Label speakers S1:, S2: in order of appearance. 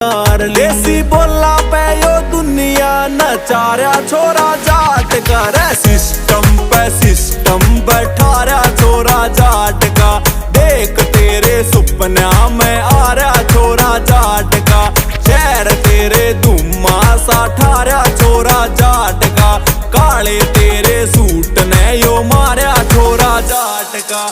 S1: देसी बोला पे यो दुनिया नचारा छोरा जाट का रे सिस्टम बैठा रहा छोरा जाट का। देख तेरे सुपना में आ रहा छोरा जाट का। शहर तेरे धुम्मा सा ठारा छोरा जाट का। काले तेरे सूट ने यो मारा छोरा जाट का।